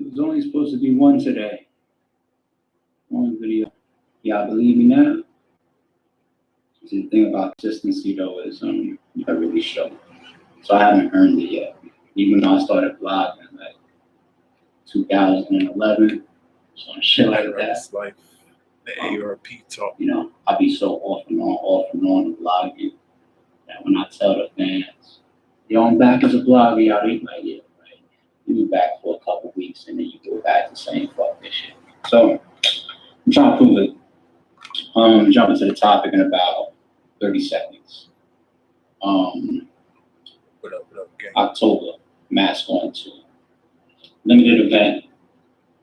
was only supposed to be one today. One video. Y'all believe me now? The thing about consistency though is you gotta really show. So I haven't earned it yet. Even though I started blogging like 2011, some shit like that. Like the Arp Talk. You know, I be so off and on the blogging that when I tell the fans, yo, I'm back as a blogger, y'all ain't like, yeah, right? You be back for a couple weeks and then you go back to saying fuck this shit. So I'm trying to prove it. Jump into the topic in about 30 seconds. What up, gang? October, Mask On 2. Limited event.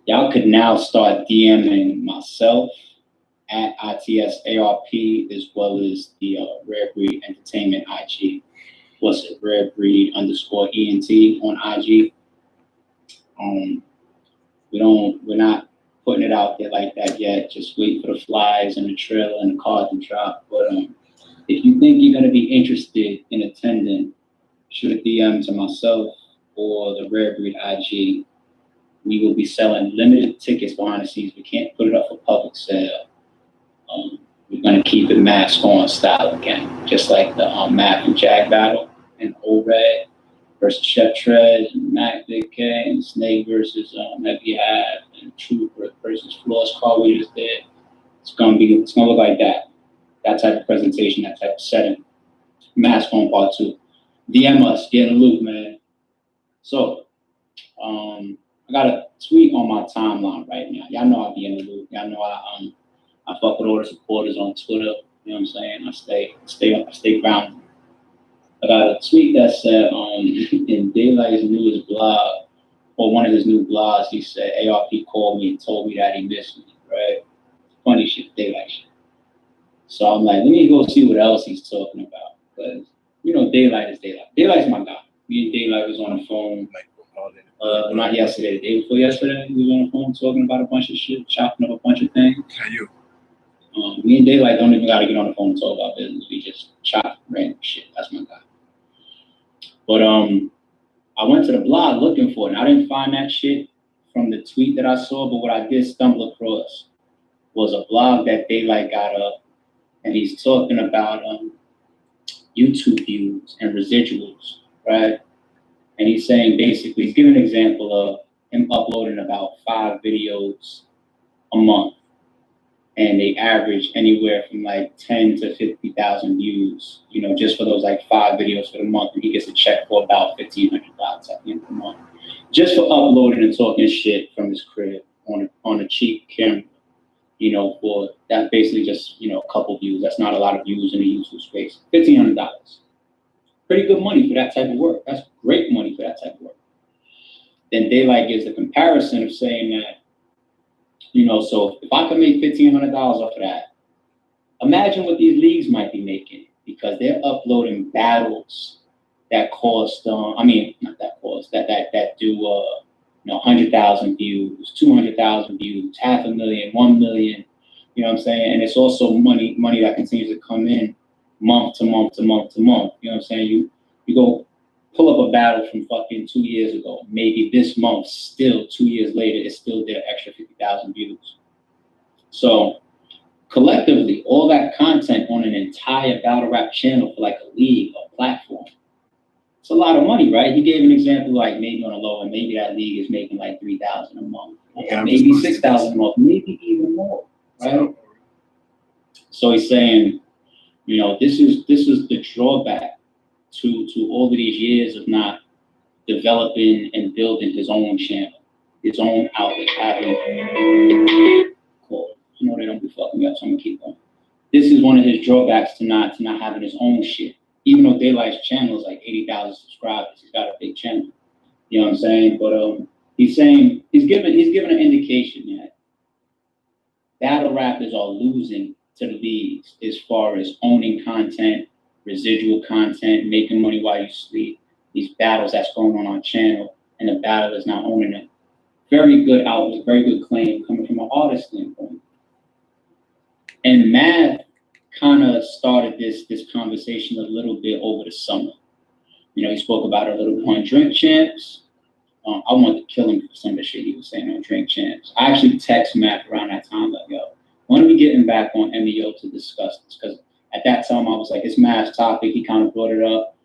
Y'all could now start DMing myself at ITSARP as well as the Rare Breed Entertainment IG. What's it? Rare Breed _ENT on IG. We're not putting it out there like that yet. Just wait for the flyers and the trailer and the cards to drop. But if you think you're gonna be interested in attending, shoot a DM to myself or the Rare Breed IG. We will be selling limited tickets behind the scenes. We can't put it up for public sale. We're gonna keep it Mask On style again, just like the Mac and Jack battle and O-Red versus Chef Trez and Mac Big K and Snake versus Heavy Half and Trooper versus Floss Car we just did. It's gonna look like that. That type of presentation, that type of setting. Mask On Part 2. DM us, get in the loop, man. So, I got a tweet on my timeline right now. Y'all know I be in the loop. Y'all know I fuck with all the supporters on Twitter. You know what I'm saying? I stay grounded. I got a tweet that said, in Daylight's newest blog, or one of his new blogs, he said, ARP called me and told me that he missed me, right? Funny shit, Daylight shit. So I'm like, let me go see what else he's talking about. Because, you know, Daylight is Daylight. Daylight's my guy. Me and Daylight was on the phone. Not yesterday, the day before yesterday, we was on the phone talking about a bunch of shit, chopping up a bunch of things. How you? Me and Daylight don't even gotta get on the phone and talk about business. We just chop random shit. That's my guy. But I went to the blog looking for it, and I didn't find that shit from the tweet that I saw. But what I did stumble across was a blog that Daylight got up, and he's talking about YouTube views and residuals, right? And he's saying basically, he's giving an example of him uploading about 5 videos a month. And they average anywhere from like 10 to 50,000 views, you know, just for those like 5 videos for the month. And he gets a check for about $1,500 at the end of the month. Just for uploading and talking shit from his crib on a cheap camera, you know, for that basically just, you know, a couple views. That's not a lot of views in the YouTube space. $1,500. Pretty good money for that type of work. That's great money for that type of work. Then Daylight gives the comparison of saying that, you know, so if I could make $1,500 off of that, imagine what these leagues might be making, because they're uploading battles that cost, that do, you know, 100,000 views, 200,000 views, 500,000, 1 million, you know what I'm saying? And it's also money that continues to come in month to month to month to month. You know what I'm saying? You go pull up a battle from fucking 2 years ago. Maybe this month, still 2 years later, it's still there extra 50,000 views. So collectively, all that content on an entire battle rap channel for like a league or platform, it's a lot of money, right? He gave an example like maybe on a low end, maybe that league is making like 3,000 a month, or maybe 6,000 a month, maybe even more, right? So he's saying, you know, this is the drawback to all of these years of not developing and building his own channel, his own outlet, having cool. You know they don't be fucking me up, so I'm gonna keep going. This is one of his drawbacks to not having his own shit. Even though Daylight's channel is like 80,000 subscribers, he's got a big channel. You know what I'm saying? But he's saying he's given an indication that battle rappers are losing to the leagues as far as owning content, residual content, making money while you sleep, these battles that's going on channel, and the battle is not owning it. Very good outlet, very good claim coming from an artist standpoint. And Math kind of started this conversation a little bit over the summer. You know, he spoke about it a little bit on Drink Champs. I wanted to kill him for some of the shit he was saying on Drink Champs. I actually text Matt around that time, like, yo, when are we getting back on MEO to discuss this? Because at that time, I was like, it's Matt's topic. He kind of brought it up.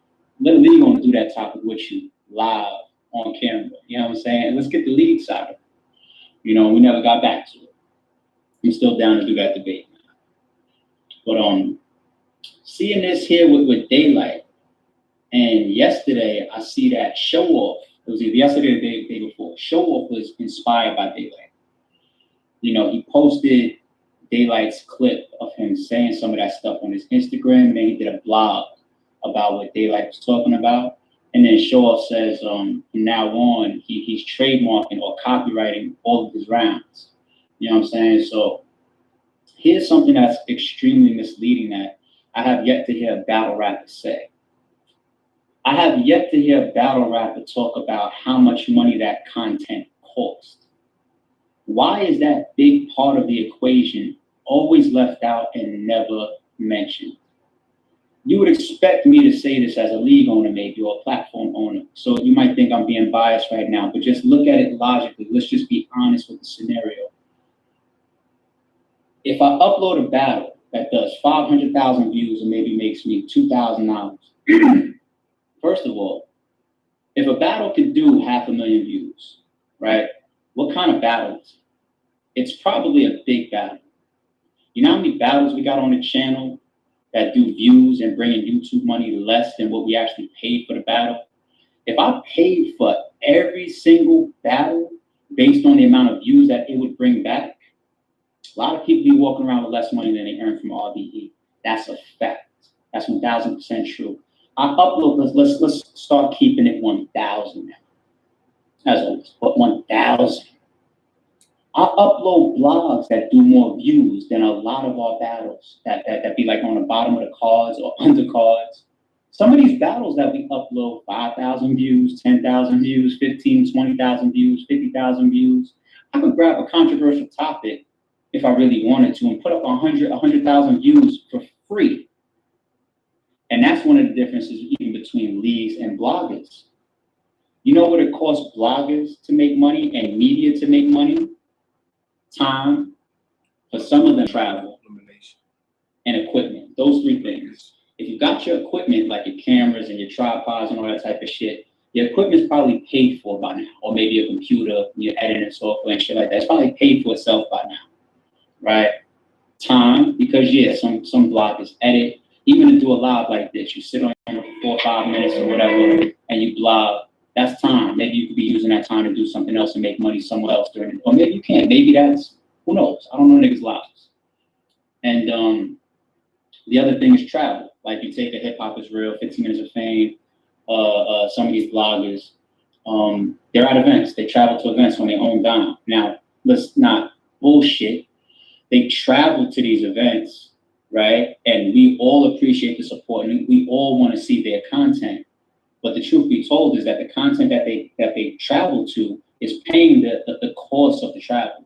Let the league gonna do that topic with you live on camera. You know what I'm saying? Let's get the league side of it. You know, we never got back to it. I'm still down to do that debate. But seeing this here with Daylight, and yesterday I see that Show Off. It was either yesterday or the day before. Show Off was inspired by Daylight. You know, he posted Daylight's clip of him saying some of that stuff on his Instagram, and then he did a blog about what Daylight was talking about. And then Show Off says from now on, he's trademarking or copywriting all of his rounds. You know what I'm saying? So here's something that's extremely misleading that I have yet to hear a battle rapper say. I have yet to hear a battle rapper talk about how much money that content costs. Why is that big part of the equation always left out and never mentioned? You would expect me to say this as a league owner, maybe, or a platform owner. So you might think I'm being biased right now, but just look at it logically. Let's just be honest with the scenario. If I upload a battle that does 500,000 views and maybe makes me $2,000, first of all, if a battle could do 500,000 views, right? What kind of battle is it? It's probably a big battle. You know how many battles we got on the channel that do views and bring in YouTube money less than what we actually paid for the battle? If I paid for every single battle based on the amount of views that it would bring back, a lot of people be walking around with less money than they earn from RBE. That's a fact. That's 1,000% true. I upload, let's start keeping it 1,000 now. As always, but 1,000. I upload blogs that do more views than a lot of our battles that be like on the bottom of the cards or undercards. Some of these battles that we upload, 5,000 views, 10,000 views, 15, 20,000 views, 50,000 views. I could grab a controversial topic if I really wanted to and put up 100,000 views for free. And that's one of the differences even between leagues and bloggers. You know what it costs bloggers to make money and media to make money? Time. For some of them, travel and equipment. Those three things. If you got your equipment, like your cameras and your tripods and all that type of shit, your equipment's probably paid for by now. Or maybe a computer, your editing software and shit like that. It's probably paid for itself by now. Right? Time, because some bloggers edit. Even to do a live like this, you sit on camera for 4 or 5 minutes or whatever, and you blog. That's time. Maybe you could be using that time to do something else and make money somewhere else during it. Or maybe you can't. Maybe that's, who knows? I don't know niggas' lives. And the other thing is travel. Like you take a Hip Hop Is Real, 15 Minutes of Fame, some of these bloggers, they're at events. They travel to events on their own dime. Now, let's not bullshit. They travel to these events, right? And we all appreciate the support, and we all want to see their content. But the truth be told is that the content that they travel to is paying the cost of the travel.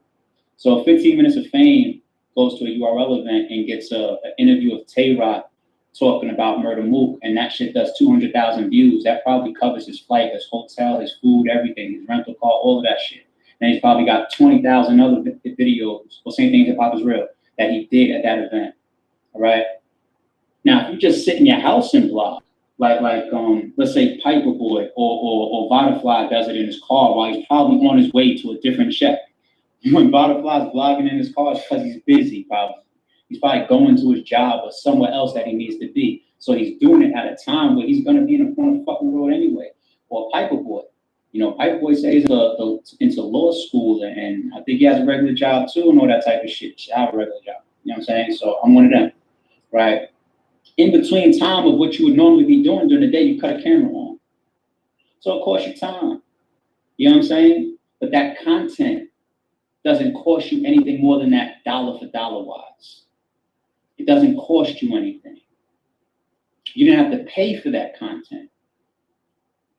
So 15 Minutes of Fame goes to a URL event and gets an interview of Tay-Rock talking about Murder Mook, and that shit does 200,000 views. That probably covers his flight, his hotel, his food, everything, his rental car, all of that shit. And he's probably got 20,000 other videos, or same thing, Hip Hop Is Real, that he did at that event. All right. Now, if you just sit in your house and blog, like let's say Piper Boy or Vodafly does it in his car while he's probably on his way to a different check. When Vodafly's blogging in his car, it's because he's busy, probably. He's probably going to his job or somewhere else that he needs to be. So he's doing it at a time where he's going to be in the front of the fucking road anyway. Or Piper Boy. You know, Piper Boy says he's into law school, and I think he has a regular job too and all that type of shit. I have a regular job. You know what I'm saying? So I'm one of them, right? In between time of what you would normally be doing during the day, you cut a camera on. So it costs you time. You know what I'm saying? But that content doesn't cost you anything more than that dollar for dollar wise. It doesn't cost you anything. You didn't have to pay for that content.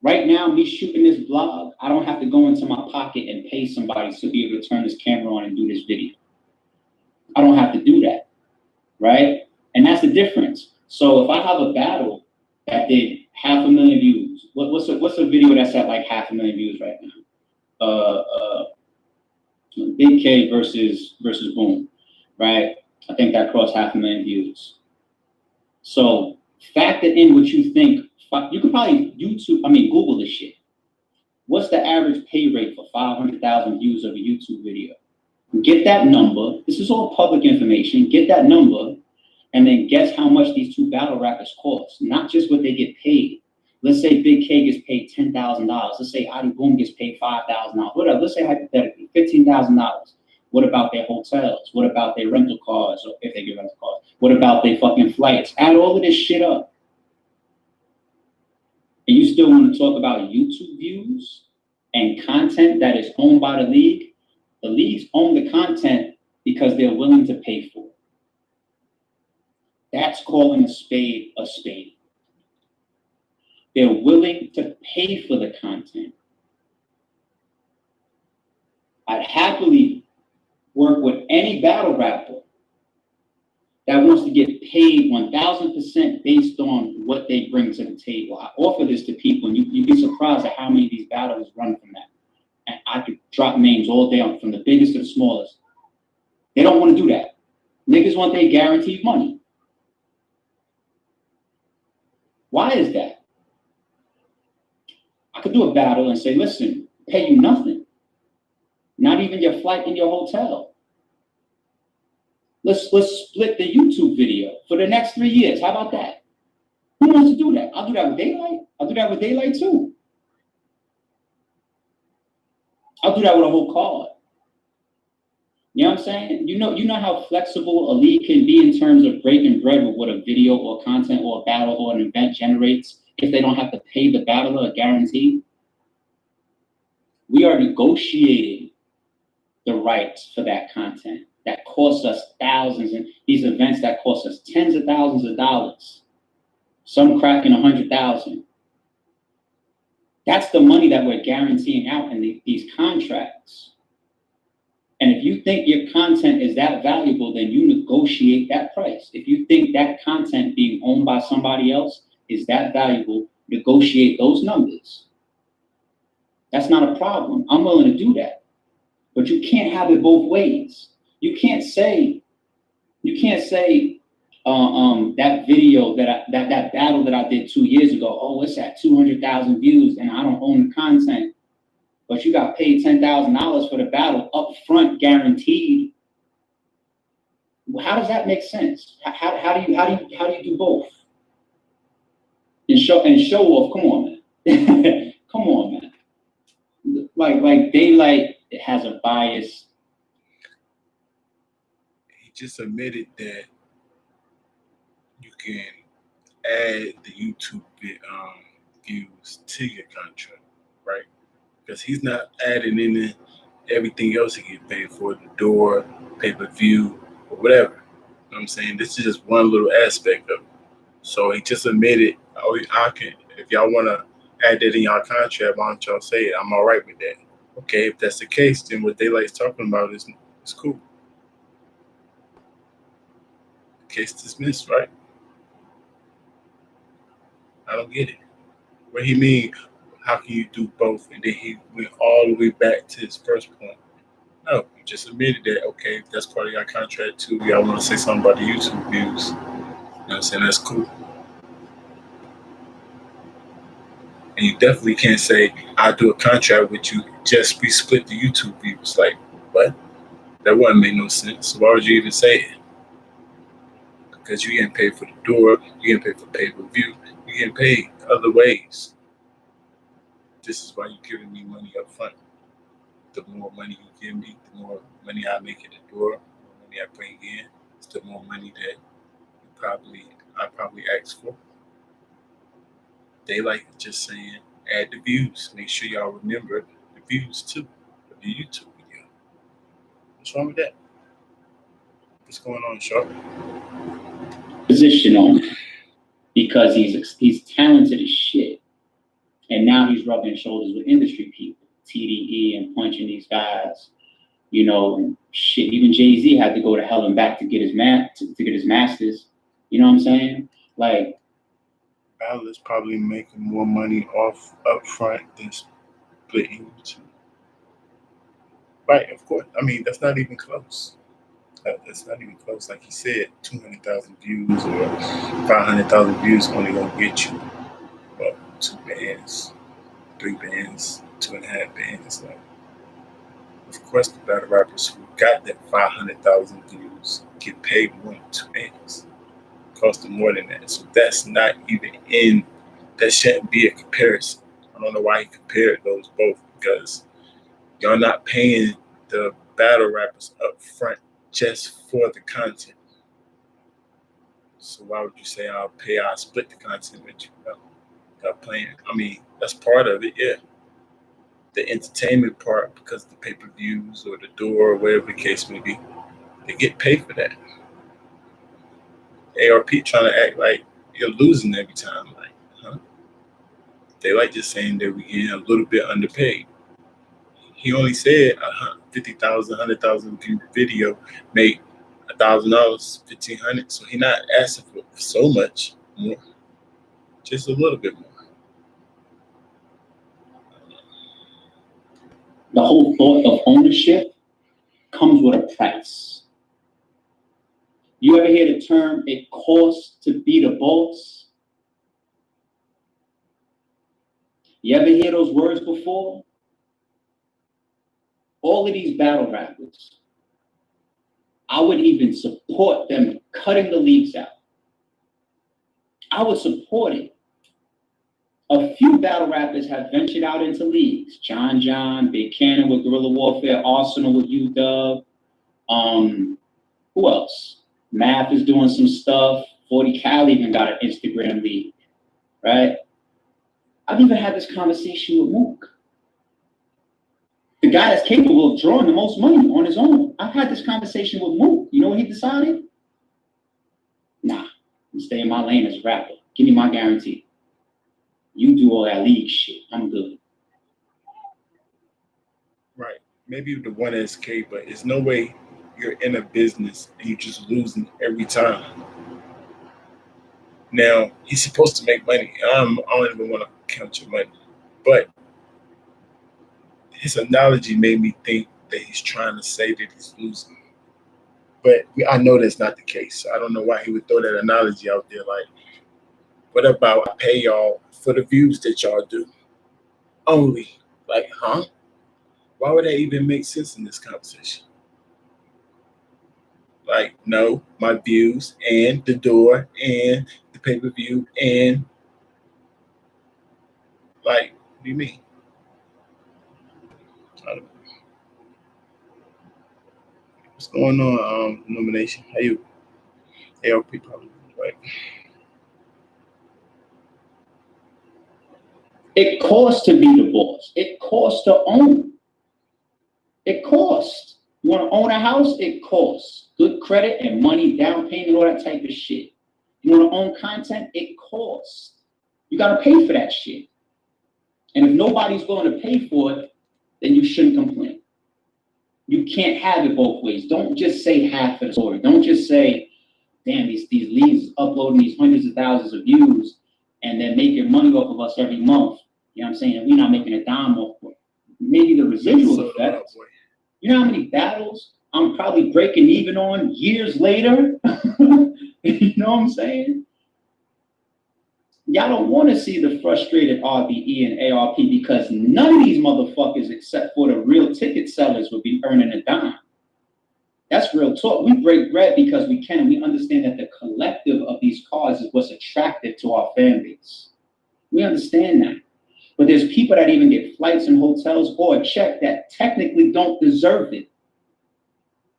Right now, me shooting this vlog, I don't have to go into my pocket and pay somebody to be able to turn this camera on and do this video. I don't have to do that, right? And that's the difference. So if I have a battle that did 500,000 views, what's a video that's at like 500,000 views right now? Big K versus Boom, right? I think that crossed 500,000 views. So factor in what you think. You could probably Google this shit. What's the average pay rate for 500,000 views of a YouTube video? Get that number. This is all public information. Get that number, and then guess how much these two battle rappers cost. Not just what they get paid. Let's say Big K gets paid $10,000. Let's say Adi Boom gets paid $5,000. Whatever. Let's say hypothetically $15,000. What about their hotels? What about their rental cars, or if they get rental cars? What about their fucking flights? Add all of this shit up. And you still want to talk about YouTube views and content that is owned by the league? The leagues own the content because they're willing to pay for it. That's calling a spade a spade. They're willing to pay for the content. I'd happily work with any battle rapper that wants to get paid 1,000% based on what they bring to the table. I offer this to people, and you'd be surprised at how many of these battles run from that. And I could drop names all day on, from the biggest to the smallest. They don't want to do that. Niggas want their guaranteed money. Why is that? I could do a battle and say, listen, pay you nothing. Not even your flight and your hotel. Let's split the YouTube video for the next 3 years. How about that? Who wants to do that? I'll do that with Daylight. I'll do that with Daylight too. I'll do that with a whole card. You know what I'm saying? You know how flexible a league can be in terms of breaking bread with what a video or content or a battle or an event generates if they don't have to pay the battler a guarantee. We are negotiating the rights for that content that costs us thousands, and these events that cost us tens of thousands of dollars, some cracking 100,000. That's the money that we're guaranteeing out in these contracts. And if you think your content is that valuable, then you negotiate that price. If you think that content being owned by somebody else is that valuable, negotiate those numbers. That's not a problem. I'm willing to do that. But you can't have it both ways. You can't say that video that battle that I did 2 years ago, oh, it's at 200,000 views and I don't own the content, but you got paid $10,000 for the battle up front, guaranteed. How does that make sense? How do you do both? And show off? Come on, man. Come on, man. Like Daylight has a bias. He just admitted that you can add the YouTube views to your contract, right? Because he's not adding in everything else he get paid for, the door, pay-per-view, or whatever. You know what I'm saying? This is just one little aspect of it. So he just admitted, if y'all want to add that in y'all contract, why don't y'all say it? I'm all right with that. Okay, if that's the case, then what Daylight's talking about is cool. Case dismissed, right? I don't get it. What he mean, how can you do both? And then he went all the way back to his first point. No, he just admitted that, okay, that's part of your contract too. Y'all want to say something about the YouTube views. You know what I'm saying? That's cool. And you definitely can't say, I'll do a contract with you, just we split the YouTube views. Like, what? That wouldn't make no sense. So why would you even say it? Because you getting paid for the door, you getting paid for pay-per-view, you getting paid other ways. This is why you're giving me money up front. The more money you give me, the more money I make at the door, the more money I bring in, it's the more money that I probably ask for. Daylight just saying, add the views. Make sure y'all remember the views too of the YouTube video. What's wrong with that? What's going on, Sharp? Position on it because he's talented as shit, and now he's rubbing shoulders with industry people, TDE, and punching these guys, you know, and shit. Even Jay-Z had to go to hell and back to get his masters. You know what I'm saying? Like, Battlers probably making more money off up front than splitting YouTube. Right, of course. I mean, that's not even close. That's not even close. Like he said, 200,000 views or 500,000 views only gonna get you well, 2 bands, 3 bands, 2.5 bands. Like, of course, the battle rappers who got that 500,000 views get paid more than 2 bands. Cost them more than that. So that's not even in. That shouldn't be a comparison. I don't know why he compared those both because y'all not paying the battle rappers up front just for the content. So why would you say I'll split the content with you? No, y'all playing. I mean, that's part of it, yeah. The entertainment part, because the pay-per-views or the door or whatever the case may be, they get paid for that. ARP trying to act like you're losing every time. Like, huh? They like just saying that we getting a little bit underpaid. He only said 50,000, 100,000 view video make $1,000, 1,500. So he not asking for so much more, just a little bit more. The whole thought of ownership comes with a price. You ever hear the term, it costs to be the boss? You ever hear those words before? All of these battle rappers, I would even support them cutting the leagues out. I would support it. A few battle rappers have ventured out into leagues. John, Big Cannon with Guerrilla Warfare, Arsenal with UW. Who else? Math is doing some stuff. 40 Cal even got an Instagram league, right? I've even had this conversation with Mook, the guy that's capable of drawing the most money on his own. I've had this conversation with Mook. You know what he decided? Nah, I'm staying in my lane as a rapper. Give me my guarantee. You do all that league shit. I'm good. Right. Maybe the one SK, but there's no way you're in a business and you're just losing every time. Now, he's supposed to make money. I don't even want to count your money. But his analogy made me think that he's trying to say that he's losing. But I know that's not the case. So I don't know why he would throw that analogy out there. Like, what about I pay y'all for the views that y'all do? Only. Like, huh? Why would that even make sense in this conversation? Like, no, my views and the door and the pay-per-view and like, what do you mean? I don't know. What's going on, nomination? How you? ARP probably, right? It costs to be the boss. It costs to own. It costs. You want to own a house? It costs. Good credit and money, down payment, all that type of shit. You want to own content? It costs. You got to pay for that shit. And if nobody's willing to pay for it, then you shouldn't complain. You can't have it both ways. Don't just say half of the story. Don't just say, damn, these leagues uploading these hundreds of thousands of views and then making money off of us every month. You know what I'm saying? And we're not making a dime off of it. Maybe the residual effect. You know how many battles I'm probably breaking even on years later? You know what I'm saying? Y'all don't want to see the frustrated RBE and ARP because none of these motherfuckers, except for the real ticket sellers, would be earning a dime. That's real talk. We break bread because we can, and we understand that the collective of these cards is what's attractive to our fan base. We understand that. But there's people that even get flights and hotels or a check that technically don't deserve it.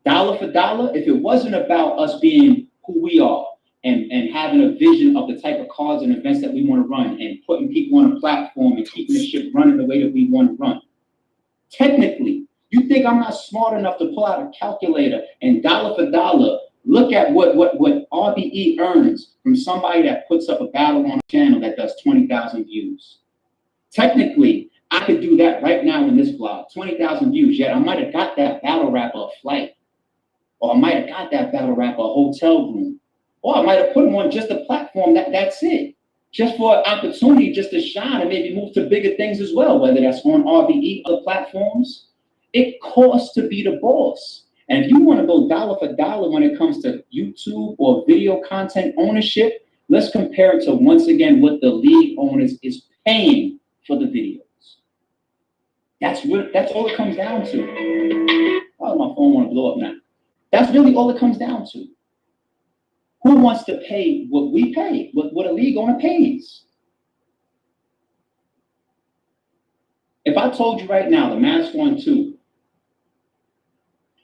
Dollar for dollar, if it wasn't about us being who we are and having a vision of the type of cards and events that we want to run and putting people on a platform and keeping the shit running the way that we want to run. Technically, you think I'm not smart enough to pull out a calculator and dollar for dollar look at what RBE earns from somebody that puts up a battle on a channel that does 20,000 views? Technically, I could do that right now in this vlog, 20,000 views, yet I might have got that battle rapper a flight, or I might have got that battle rapper a hotel room, or I might have put him on just a platform that's it, just for an opportunity just to shine and maybe move to bigger things as well, whether that's on RBE, other platforms. It costs to be the boss. And if you want to go dollar for dollar when it comes to YouTube or video content ownership, let's compare it to, once again, what the league owners is paying for the videos. That's all it comes down to. Oh, my phone want to blow up now. That's really all it comes down to. Who wants to pay what we pay, what a league owner pays? If I told you right now, the Mask 1-2,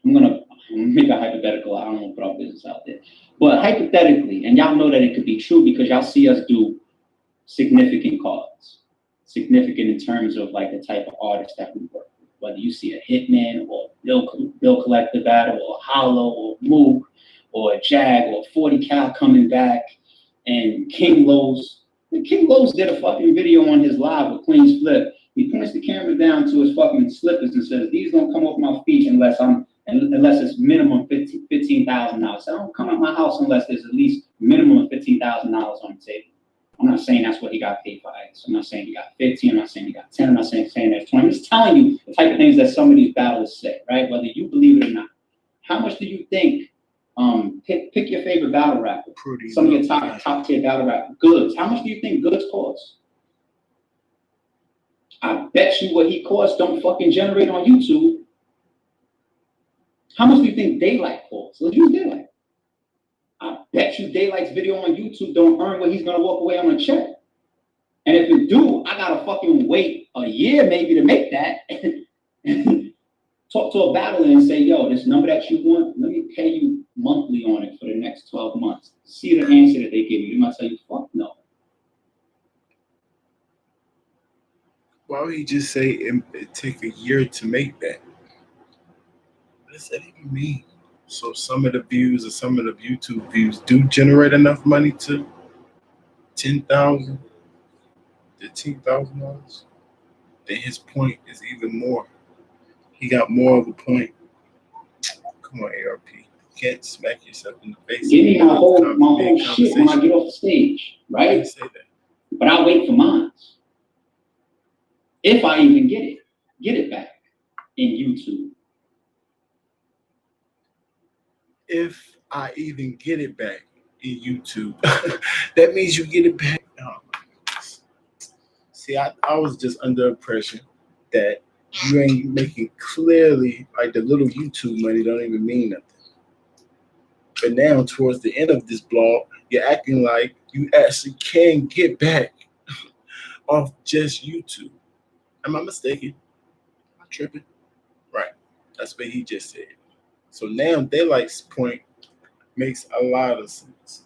I'm gonna make a hypothetical. I don't want to put our business out there, but hypothetically, and y'all know that it could be true because y'all see us do significant cards, significant in terms of like the type of artists that we work with. Whether you see a Hitman or Bill Collector Battle or Hollow or Mook or a Jag or 40 Cal coming back, and King Lowe's. King Lowe's did a fucking video on his live with Queen's Flip. He points the camera down to his fucking slippers and says, "These don't come off my feet unless it's minimum $15,000. So I don't come out my house unless there's at least minimum of $15,000 on the table." I'm not saying that's what he got paid for ice. I'm not saying he got 15. I'm not saying he got 10. I'm not saying that's 20. I'm just telling you the type of things that some of these battles say, right? Whether you believe it or not. How much do you think? Pick your favorite battle rapper. Some of your top tier battle rapper. Goods. How much do you think Goods costs? I bet you what he costs don't fucking generate on YouTube. How much do you think Daylight costs? Let's use Daylight. I bet you Daylight's video on YouTube don't earn what he's gonna walk away on a check. And if it do, I gotta fucking wait a year maybe to make that. Talk to a battler and say, "Yo, this number that you want, let me pay you monthly on it for the next 12 months. See the answer that they give you. They might tell you, "Fuck no." Why would he just say it take a year to make that? What does that even mean? So some of the views or some of the YouTube views do generate enough money to $10,000, $15,000. Then his point is even more. He got more of a point. Come on, ARP. You can't smack yourself in the face. Give me my whole shit when I get off the stage, right? I didn't say that. But I'll wait for mine. If I even get it back in YouTube. If I even get it back in YouTube, that means you get it back. Oh my goodness. See, I was just under impression that you ain't making clearly like the little YouTube money don't even mean nothing. But now towards the end of this blog, you're acting like you actually can get back off just YouTube. Am I mistaken? Am I tripping? Right. That's what he just said. So now Daylight's point makes a lot of sense.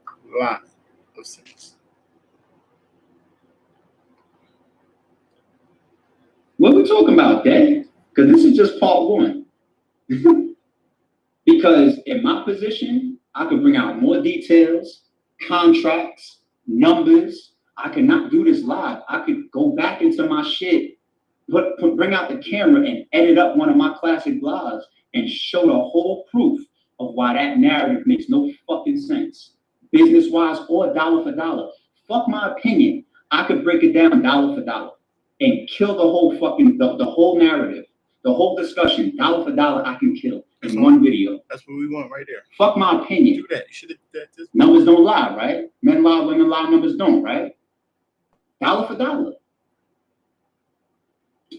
A lot of sense. What are we talking about, Dad? Because this is just part one. Because in my position, I could bring out more details, contracts, numbers. I could not do this live. I could go back into my shit, bring out the camera and edit up one of my classic blogs and show the whole proof of why that narrative makes no fucking sense. Business-wise or dollar for dollar. Fuck my opinion. I could break it down dollar for dollar and kill the whole fucking, the whole narrative, the whole discussion, dollar for dollar, I can kill in one video. That's what we want right there. Fuck my opinion. Do that. You should have done that. Numbers don't lie, right? Men lie, women lie, numbers don't, right? Dollar for dollar.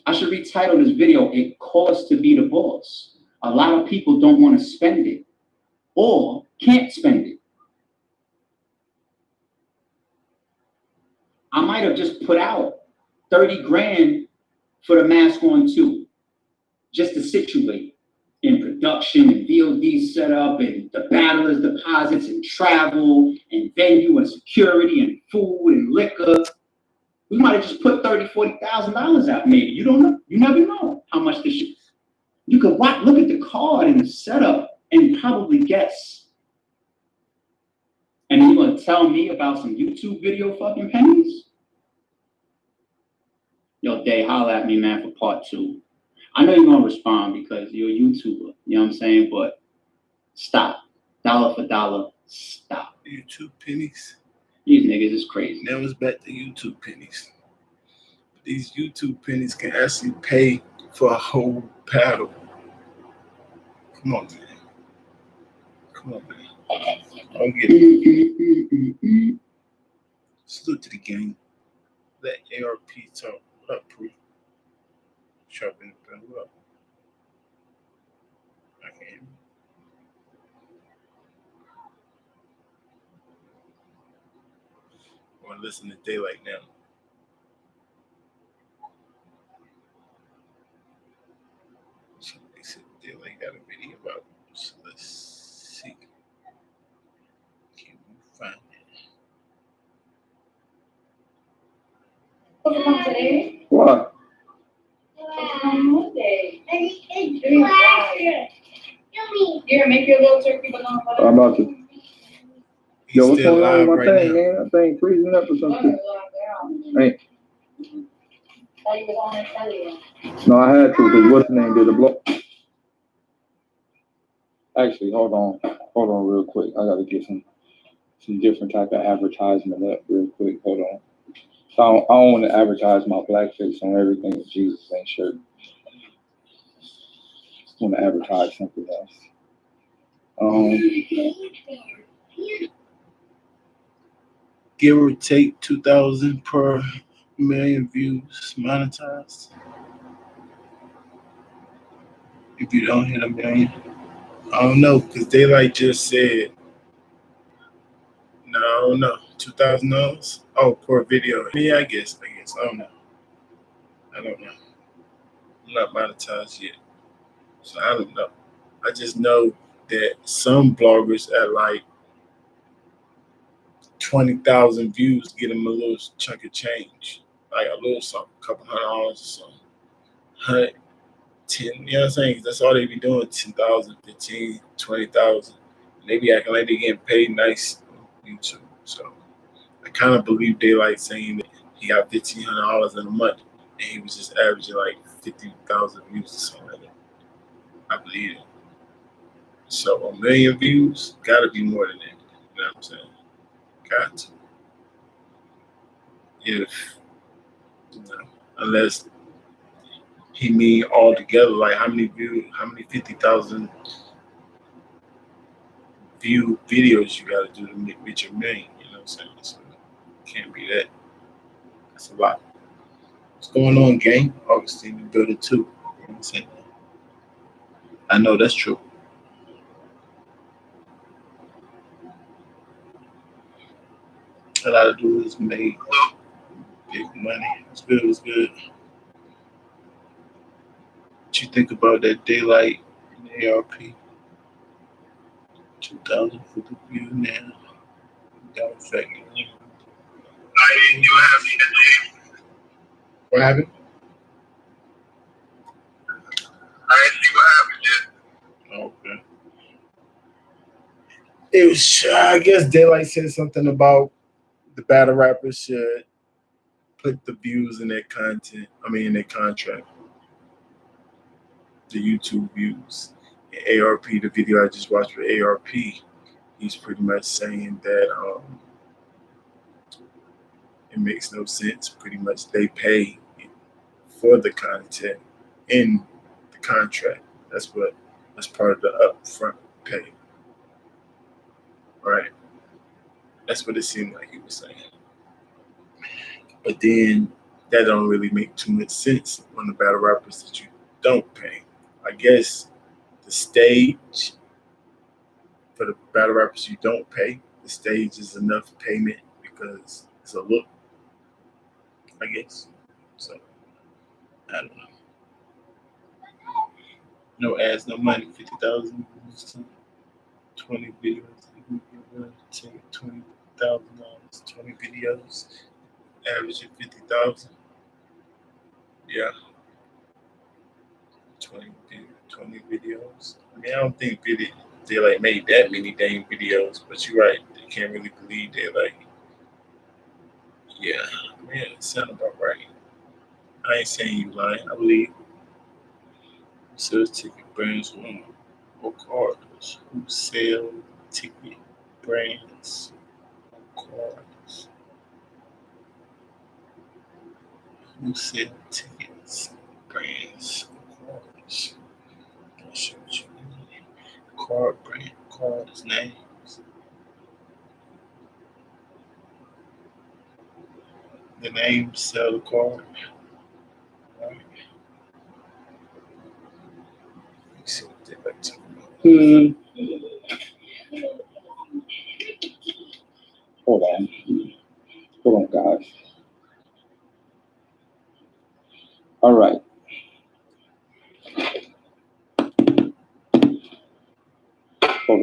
I should retitle this video, "It Costs to Be the Boss." A lot of people don't want to spend it or can't spend it. I might have just put out 30 grand for the Mask 1-2, just to situate in production and VOD setup and the battlers deposits and travel and venue and security and food and liquor. We might have just put $30,000, $40,000 out maybe. You don't know. You never know how much this is. You could look at the card and the setup and probably guess. And you're going to tell me about some YouTube video fucking pennies? Yo, Day, holla at me, man, for part 2. I know you're going to respond because you're a YouTuber. You know what I'm saying? But stop. Dollar for dollar, stop. YouTube pennies. These niggas is crazy. Now it's back to YouTube pennies. these YouTube pennies can actually pay for a whole paddle. Come on, man. Come on, man. I'll get it. Salute to the game. Let ARP talk. What up, Proof? Sharpen the pen. What up? I can't hear me. I want to listen to Daylight now. They said Daylight got a video about. So let's see. Can we find it? What? Here, make your little turkey banana. I'm about to. Yo, what's going on with my thing, man? That thing freezing up or something. Hey. No, I had to, because what's the name did a blow. Actually, hold on real quick. I gotta get some different type of advertisement up real quick. Hold on. So I don't want to advertise my blackface on everything with Jesus ain't shirt. I want to advertise something else. Give or take 2,000 per million views monetized. If you don't hit a million, I don't know, because Daylight just said, no, I don't know, $2,000? Oh, per video. Yeah, I guess. I don't know. I'm not monetized yet. So I don't know. I just know that some bloggers at like 20,000 views get them a little chunk of change. Like a little something, a couple $100 or something. 10, you know what I'm saying? That's all they be doing, 10,000, 15, 20,000. They be acting like they getting paid nice on YouTube. So I kind of believe Daylight saying that he got $1,500 in a month and he was just averaging like 50,000 views or something like that. I believe it. So 1 million views, gotta be more than that. You know what I'm saying? Got to. If, you know, unless he mean all together, like how many 50,000 view videos you gotta do to reach a million, you know what I'm saying? So can't be that. That's a lot. What's going on, gang? Augustine, you built it too. You know what I'm saying? I know that's true. A lot of dudes made big money. It's good, it's good. What you think about that Daylight and ARP? 2,000 for the view now. Without effect. What happened? I didn't see what happened yet. Okay. It was, I guess Daylight said something about the battle rappers should put the views in their content, in their contract. The YouTube views. And ARP, the video I just watched with ARP, he's pretty much saying that it makes no sense. Pretty much they pay for the content in the contract. That's part of the upfront pay. Right? That's what it seemed like he was saying. But then that don't really make too much sense on the battle rappers that you don't pay. I guess the stage for the battle rappers you don't pay, the stage is enough payment because it's a look, I guess. So I don't know. No ads, no money, 50,000, 20 videos, $20,000, 20 videos, averaging 50,000. Yeah. 20 videos. I don't think they like made that many dang videos, but you're right. They can't really believe they like. Yeah, it sound about right. I ain't saying you lying. I believe. Sales ticket brands or cards who sell ticket brands or cards Who sell tickets, brands, cards. Let's see what you need. Card brand, cards, names. The name sell the card. Right. Let's see what they like to do. Hold on, guys. All right. Hold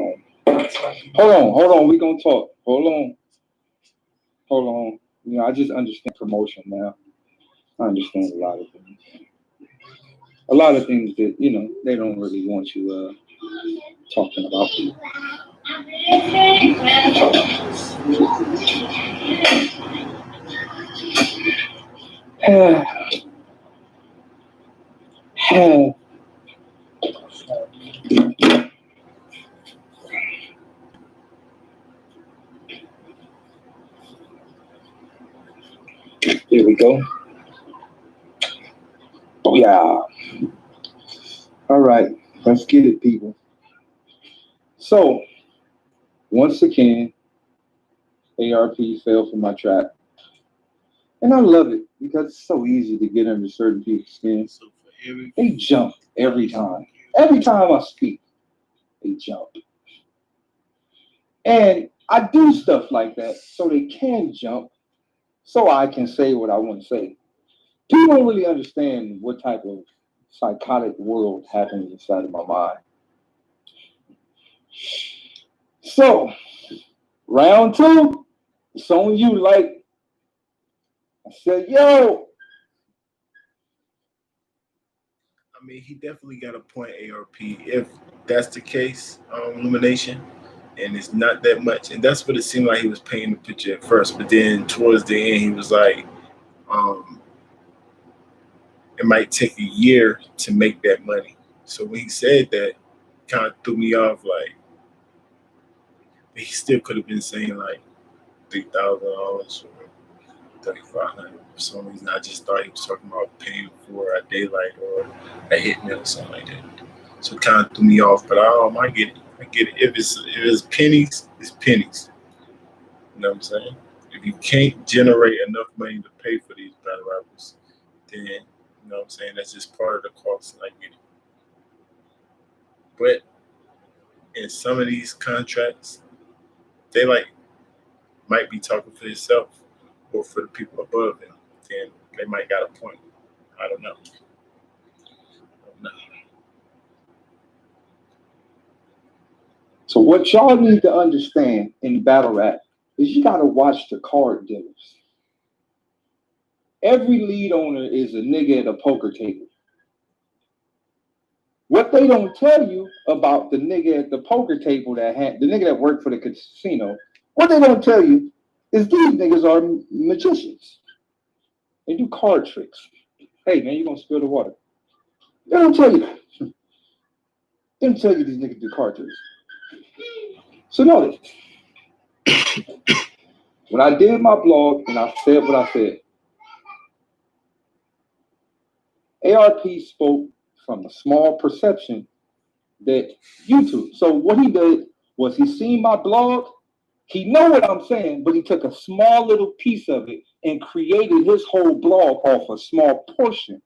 on. We gonna talk. Hold on. You know, I just understand promotion now. I understand a lot of things. A lot of things that, you know, they don't really want you talking about. Here we go. Oh yeah. All right, let's get it, people. So, once again, ARP fell for my trap. And I love it because it's so easy to get under certain people's skin. So for They jump every time. Every time I speak, they jump. And I do stuff like that so they can jump, so I can say what I want to say. People don't really understand what type of psychotic world happens inside of my mind. So, round two, it's on you. Like I said, yo. I mean, he definitely got a point, ARP. If that's the case, Illumination, and it's not that much, and that's what it seemed like he was painting the picture at first. But then towards the end, he was like, it might take a year to make that money. So when he said that, kind of threw me off. Like, he still could have been saying like $3,000 or $3,500 for some reason. I just thought he was talking about paying for a daylight or a hit meal or something like that. So it kind of threw me off. But I get it. I get it. If it's pennies, it's pennies. You know what I'm saying? If you can't generate enough money to pay for these battle rappers, then you know what I'm saying, that's just part of the cost, and I get it. But in some of these contracts, they like might be talking for themselves or for the people above them. Then they might got a point. I don't know. So what y'all need to understand in battle rap is you gotta watch the card dealers. Every lead owner is a nigga at a poker table. What they don't tell you about the nigga at the poker table the nigga that worked for the casino, what they don't tell you is these niggas are magicians. They do card tricks. Hey man, you gonna spill the water. They don't tell you that. They don't tell you these niggas do card tricks. So notice, when I did my blog and I said what I said, ARP spoke from a small perception that YouTube. So what he did was he seen my blog, he know what I'm saying, but he took a small little piece of it and created his whole blog off a small portion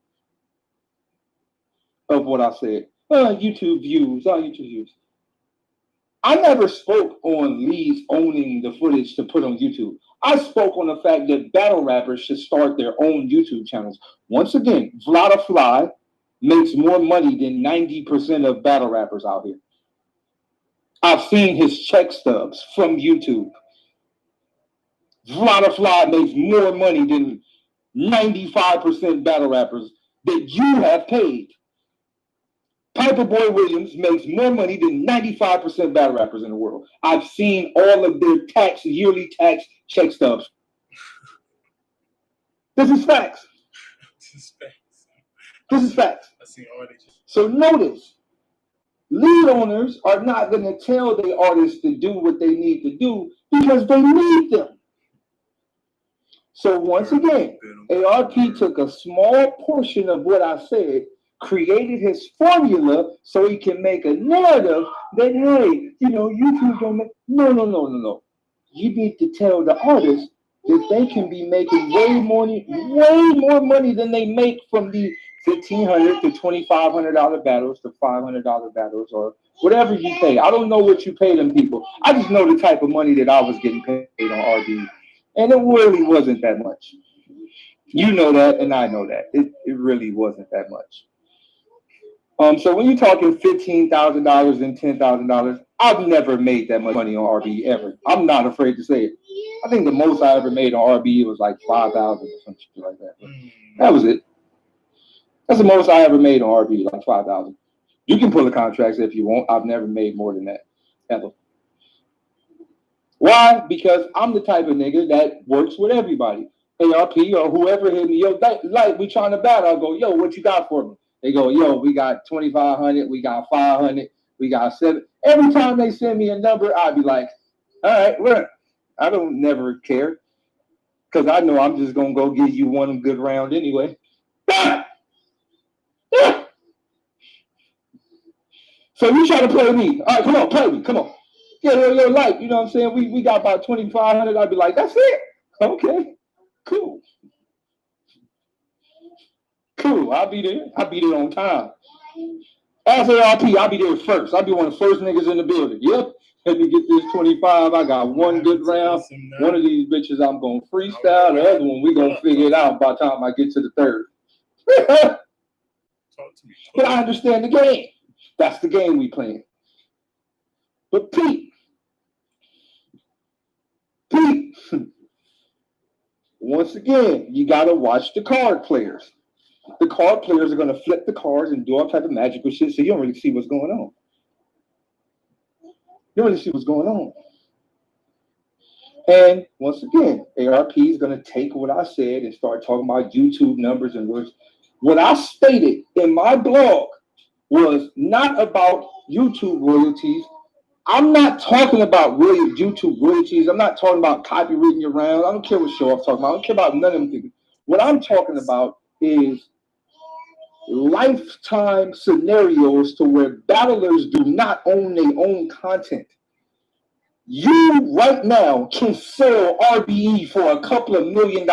of what I said. YouTube views. I never spoke on Lee's owning the footage to put on YouTube. I spoke on the fact that battle rappers should start their own YouTube channels. Once again, Vlada Fly makes more money than 90% of battle rappers out here. I've seen his check stubs from YouTube. Vlada Fly makes more money than 95% battle rappers that you have paid. Piper Boy Williams makes more money than 95% battle rappers in the world. I've seen all of their yearly tax check stubs. This is facts. This is facts. So notice, lead owners are not going to tell their artists to do what they need to do because they need them. So once again, ARP took a small portion of what I said, created his formula so he can make a narrative that, hey, YouTube don't make... No. You need to tell the artists that they can be making way more money than they make from the $1,500 to $2,500 battles to $500 battles or whatever you pay. I don't know what you pay them people. I just know the type of money that I was getting paid on RB. And it really wasn't that much. You know that, and I know that. It really wasn't that much. So when you're talking $15,000 and $10,000, I've never made that much money on RB ever. I'm not afraid to say it. I think the most I ever made on RB was like $5,000 or something like that. But that was it. That's the most I ever made on RB, like $5,000. You can pull the contracts if you want. I've never made more than that ever. Why? Because I'm the type of nigga that works with everybody. ARP or whoever hit me, yo, like we trying to battle. I go, yo, what you got for me? They go, yo, we got 2,500, we got 500, we got 7. Every time they send me a number, I'd be like, all right, well, I don't never care because I know I'm just gonna go give you one good round anyway. So you try to play me? All right, come on, play me, come on. Yeah, like, you know what I'm saying? We got about 2,500. I'd be like, that's it. Okay, cool. I'll be there. I'll be there on time. As ARP, I'll be there first. I'll be one of the first niggas in the building. Yep. Let me get this 25. I got one good round. One of these bitches I'm going to freestyle. The other one, we going to figure it out by the time I get to the third. But I understand the game. That's the game we playing. But Pete, once again, you got to watch the card players. The card players are going to flip the cards and do all type of magical shit, so you don't really see what's going on. And once again, ARP is going to take what I said and start talking about YouTube numbers and words. What I stated in my blog was not about YouTube royalties. I'm not talking about YouTube royalties. I'm not talking about copywritten around. I don't care what show I'm talking about. I don't care about none of them things. What I'm talking about is lifetime scenarios to where battlers do not own their own content. You right now can sell RBE for a couple of $1 million.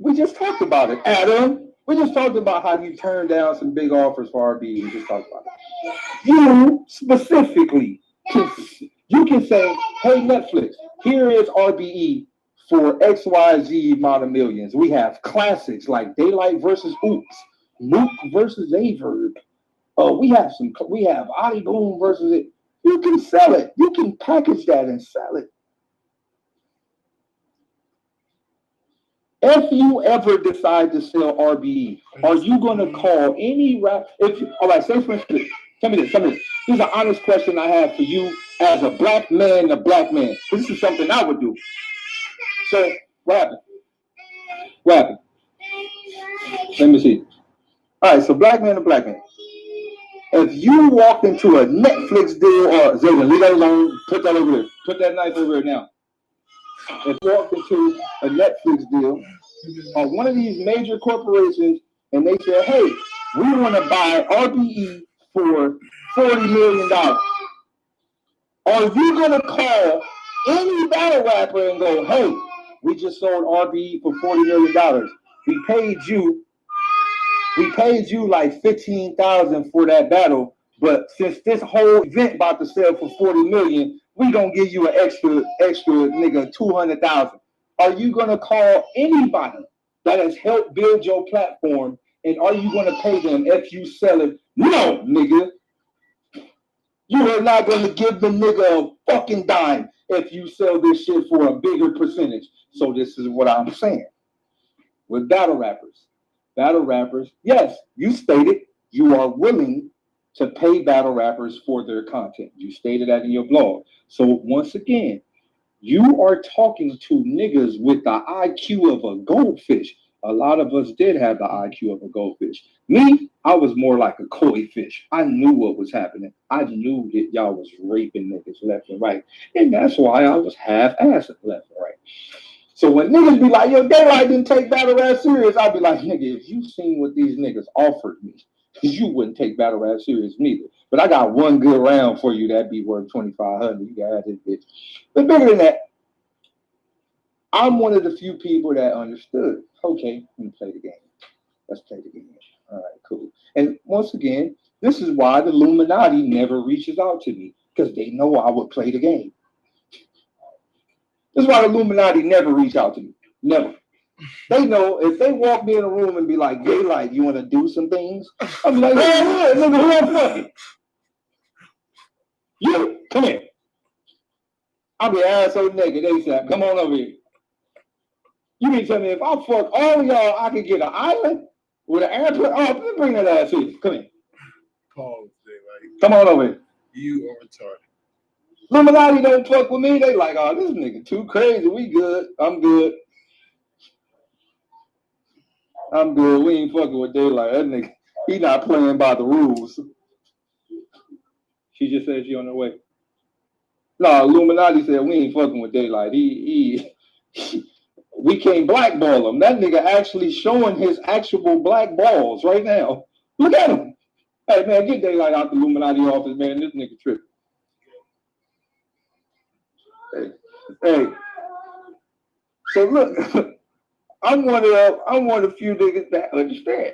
We just talked about it, Adam. We just talked about how you turned down some big offers for RBE. We just talked about it. You specifically you can say, hey, Netflix, here is RBE for XYZ amount of millions. We have classics like Daylight versus Oops, Mook versus Averb. We have Adi Boom versus it. You can sell it. You can package that and sell it. If you ever decide to sell RBE, are you going to call any rap? All right, say for instance, tell me this. This is an honest question I have for you as a black man. This is something I would do. So, what happened? Let me see. All right, so black man. If you walked into a Netflix deal, or Zayden, leave that alone, put that over there. Put that knife over there now. If you walked into a Netflix deal or one of these major corporations and they said, hey, we want to buy RBE for $40 million. Are you going to call any battle rapper and go, hey, we just sold RBE for $40 million. We paid you like $15,000 for that battle, but since this whole event about to sell for $40 million, we gonna give you an extra nigga $200,000. Are you gonna call anybody that has helped build your platform, and are you gonna pay them if you sell it? No, nigga. You are not gonna give the nigga a fucking dime if you sell this shit for a bigger percentage. So this is what I'm saying. With battle rappers, yes, you stated you are willing to pay battle rappers for their content. You stated that in your blog. So once again, you are talking to niggas with the IQ of a goldfish. A lot of us did have the IQ of a goldfish. Me, I was more like a koi fish. I knew what was happening. I knew that y'all was raping niggas left and right. And that's why I was half-assed left and right. So when niggas be like, yo, Daylight didn't take battle rap serious, I'd be like, nigga, if you seen what these niggas offered me, you wouldn't take battle rap serious neither. But I got one good round for you that'd be worth 2,500. You got this bitch. But bigger than that, I'm one of the few people that understood. Okay, let me play the game. Let's play the game. All right, cool. And once again, this is why the Illuminati never reaches out to me, because they know I would play the game. This is why the Illuminati never reach out to me. Never. They know if they walk me in a room and be like, Daylight, you want to do some things? I'll be like, hey, nigga, who I'm fucking? You, come here. I'll be asshole naked ASAP. Come on over here. You mean tell me if I fuck all of y'all, I can get an island with an airplane? Oh, let me bring that ass here. Come here. Pause, Daylight. Come on over here. You are retarded. Illuminati don't fuck with me. They like, oh, this nigga too crazy. We good. I'm good. I'm good. We ain't fucking with Daylight. That nigga, he not playing by the rules. She just said she on her way. No, Illuminati said we ain't fucking with Daylight. We can't blackball him. That nigga actually showing his actual black balls right now. Look at him. Hey man, get Daylight out the Illuminati office, man. This nigga tripping. Hey. So look, I'm one of the few niggas that understand.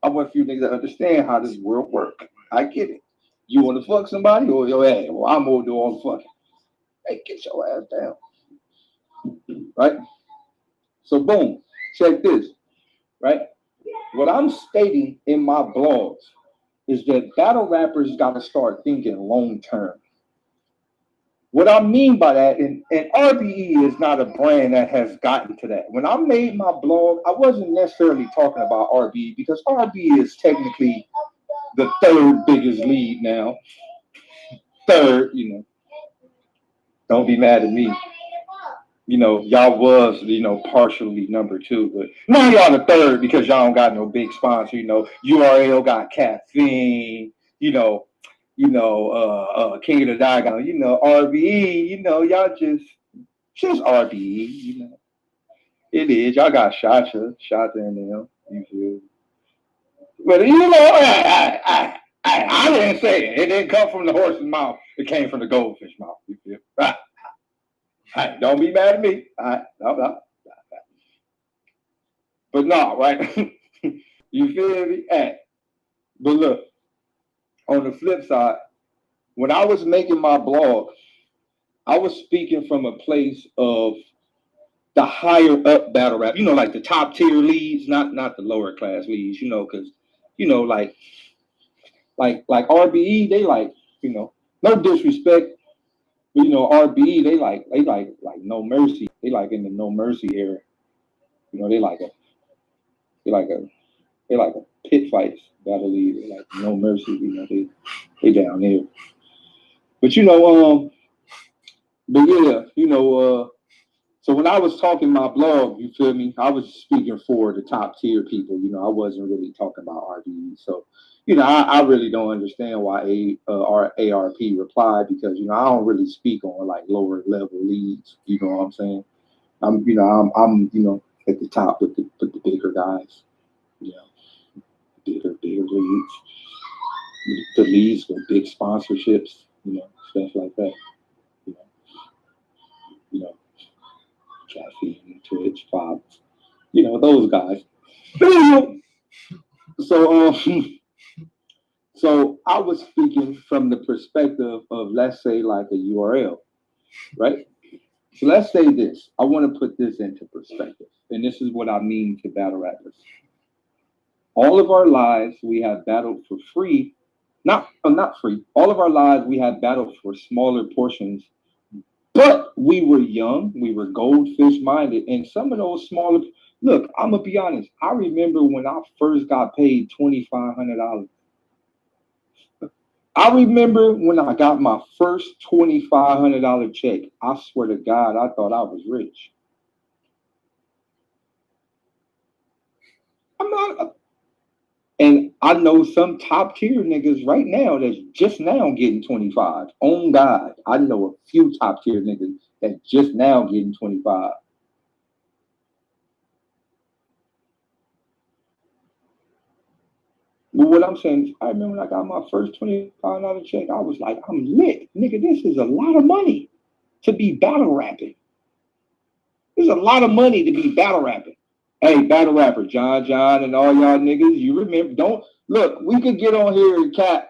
I'm one of the few niggas that understand how this world works. I get it. You want to fuck somebody or your ass? Well, I'm gonna do all the fucking. Hey, get your ass down. Right? So boom, check this. Right? What I'm stating in my blogs is that battle rappers got to start thinking long term. What I mean by that, and RBE is not a brand that has gotten to that. When I made my blog, I wasn't necessarily talking about RBE because RBE is technically the third biggest lead now. Third, you know. Don't be mad at me. You know, y'all was, you know, partially number two, but now y'all the third because y'all don't got no big sponsor. You know, URL got caffeine. You know, King of the Diagon. You know, RBE. You know, y'all just RBE. You know, it is. Y'all got Shata in there. You feel? But you know, I didn't say it. It didn't come from the horse's mouth. It came from the goldfish mouth. You feel? Right. Right, don't be mad at me. Right, no. But no, right? You feel me? Hey, but look, on the flip side, when I was making my blog, I was speaking from a place of the higher up battle rap. You know, like the top tier leads, not the lower class leads. You know, because you know, like RBE, they like, you know, no disrespect. But, you know, RBE, they like No Mercy. They like in the No Mercy era. You know, they like a pit fights battle league. They like No Mercy. You know, they down there. But you know, but yeah, you know, so when I was talking my blog, you feel me? I was speaking for the top tier people. You know, I wasn't really talking about RBE. So, you know, I really don't understand why ARP replied because, you know, I don't really speak on like lower level leads. You know what I'm saying? I'm you know, at the top with the bigger guys. You know, bigger leads. The leads with big sponsorships. You know, stuff like that. You know. Caffeine, Twitch, Fox, you know, those guys. So I was speaking from the perspective of, let's say, like a URL, right? So let's say this. I want to put this into perspective, and this is what I mean to battle rappers. All of our lives, we have battled for free. Not free. All of our lives, we have battled for smaller portions. But we were young, we were goldfish minded, and some of those smaller. Look, I'm gonna be honest. I remember when I first got paid $2,500. I remember when I got my first $2,500 check. I swear to God, I thought I was rich. I'm not. And I know some top tier niggas right now that's just now getting 25. On God, I know a few top tier niggas that just now getting 25. But what I'm saying is, I remember when I got my first $25 check, I was like, I'm lit. Nigga, this is a lot of money to be battle rapping. There's a lot of money to be battle rapping. Hey, battle rapper, John, and all y'all niggas, you remember, don't, look, we could get on here and cap.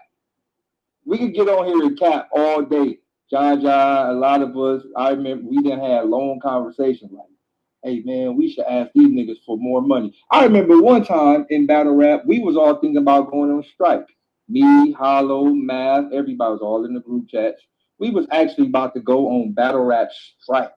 We could get on here and cap all day. John, a lot of us, I remember we done had long conversations like, hey man, we should ask these niggas for more money. I remember one time in battle rap, we was all thinking about going on strike. Me, Hollow, Math, everybody was all in the group chats. We was actually about to go on battle rap strike.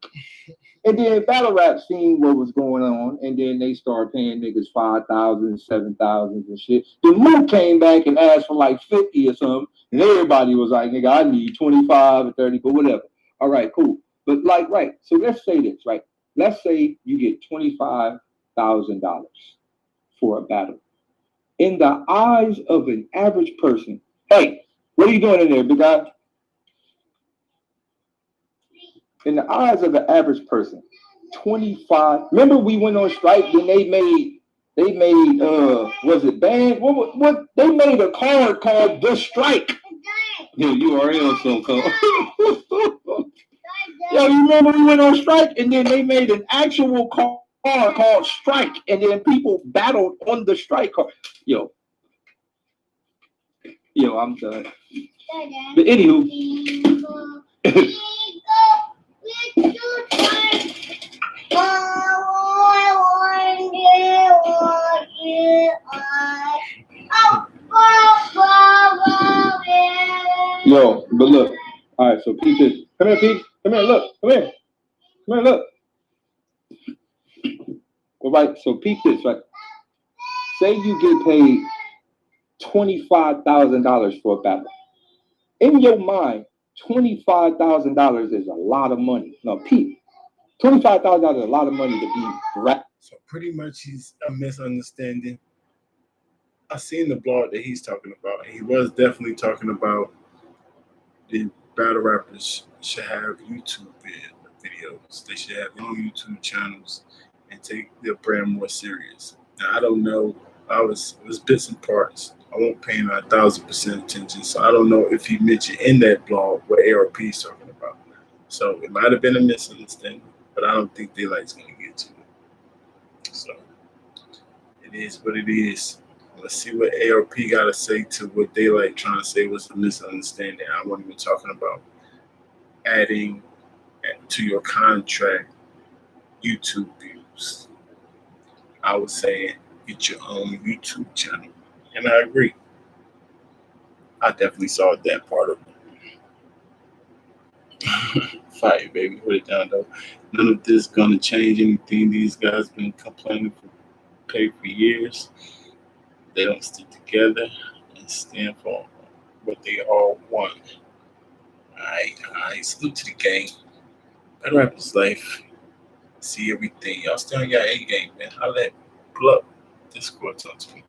And then battle rap seen what was going on, and then they started paying niggas 5,000, 7,000 and shit. The Mook came back and asked for like 50 or something, and everybody was like, nigga, I need 25 or 30, but whatever. All right, cool. But like, right, so let's say this, right? Let's say you get $25,000 for a battle. In the eyes of an average person, hey, what are you doing in there, big guy? In the eyes of the average person, 25. Remember we went on strike when they made was it banned? What they made a card called The Strike. Yeah, URL so called. Yo, you remember we went on strike and then they made an actual card called Strike, and then people battled on the strike card. Yo, I'm done. But anywho. Yo, but look. All right, so peep this. Come here, peep. Come here, look. Come here. Come here, look. All right, so peep this, right? Say you get paid $25,000 for a battle. In your mind, $25,000 is a lot of money. No, peep. $25,000 is a lot of money to be rap. So pretty much he's a misunderstanding. I seen the blog that he's talking about. He was definitely talking about the battle rappers should have YouTube videos. They should have their own YouTube channels and take their brand more serious. Now I don't know. It was bits and parts. I won't pay him 1,000% attention. So I don't know if he mentioned in that blog what ARP is talking about. So it might have been a misunderstanding, but I don't think Daylight's going to get to it. So it is what it is. Let's see what ARP got to say to what Daylight trying to say was a misunderstanding. I wasn't even talking about adding to your contract YouTube views. I was saying get your own YouTube channel. And I agree. I definitely saw that part of it. Fire, baby. Put it down, though. None of this going to change anything. These guys been complaining for years. They don't stick together and stand for what they all want. All right. Salute to the gang. Battle Rapper's life. See everything. Y'all still on your A game, man. I let pull up Discord talk to me.